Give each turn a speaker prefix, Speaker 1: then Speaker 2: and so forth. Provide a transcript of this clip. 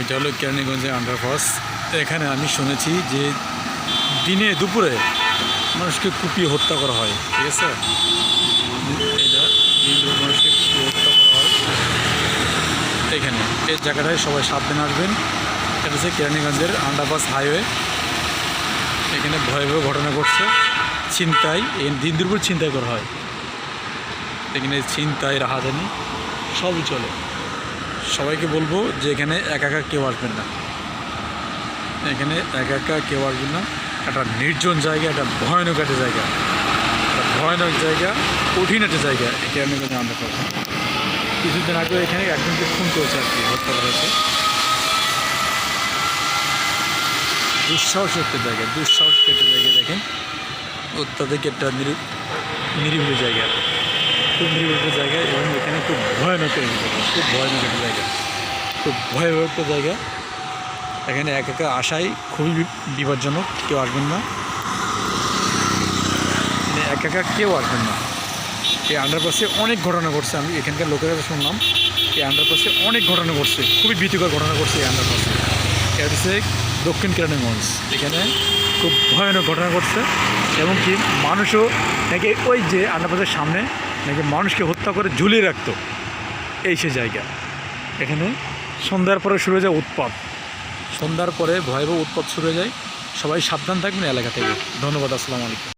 Speaker 1: এটা হলো কেরানীগঞ্জের আন্ডারপাস। এখানে আমি শুনেছি যে দিনে দুপুরে মানুষকে কুপিয়ে হত্যা করা হয়, ঠিক আছে? এটা দিনে দুপুরে মানুষকে কুপিয়ে হত্যা করা হয় এখানে। এই জায়গাটায় সবাই সাবধানে আসবেন। এটা হচ্ছে কেরানীগঞ্জের আন্ডারপাস হাইওয়ে। এখানে ভয়াবহ ঘটনা ঘটছে, ছিনতাই, দিন দুপুর ছিনতাই করা হয় এখানে। ছিনতাই, রাহাজানি সবই চলে। সবাইকে বলবো যে এখানে একা একা কেউ আসবেন না, এখানে একা একা কেউ আসবেন না। একটা নির্জন জায়গা, একটা ভয়ানক একটা জায়গা, একটা ভয়ানক জায়গা, কঠিন একটা জায়গা। এখানে কিন্তু আমরা কিছুদিন আগে এখানে একজনকে খুন করেছে আর কি, হত্যা করা হয়েছে। দুঃসাহস একটা জায়গা, দুঃসাহস একটা জায়গা। দেখেন অত্যাধিক একটা নিরিবিলি জায়গা, খুব নিরিবিলি একটা জায়গা, এবং এখানে খুব ভয়ানক একটা জায়গা, খুব ভয়ানক একটা জায়গা, খুব ভয়াবহ একটা জায়গা। এখানে একা একা আসাই খুবই বিপজ্জনক, কেউ আসবেন না, একা একা কেউ আসবেন না। এই আন্ডারপাসে অনেক ঘটনা ঘটছে, আমি এখানকার লোকের কাছে শুনলাম এই আন্ডারপাসে অনেক ঘটনা ঘটছে, খুবই ভীতিকর ঘটনা ঘটছে এই আন্ডারপাসে। এটা হচ্ছে দক্ষিণ কেরানীগঞ্জ। এখানে খুব ভয়ানক ঘটনা ঘটছে, এবং কি মানুষও নাকি ওই যে আন্ডারপাসের সামনে নাকি মানুষকে হত্যা করে ঝুলিয়ে রাখতো, এই সে জায়গা। এখানে সন্ধ্যার পরে শুরু হয়ে যায় উৎপাত, সন্ধ্যার পরে ভয়াবহ উৎপাত শুরু হয়ে যায়। সবাই সাবধান থাকবেন এলাকা থেকে। ধন্যবাদ, আসসালামু আলাইকুম।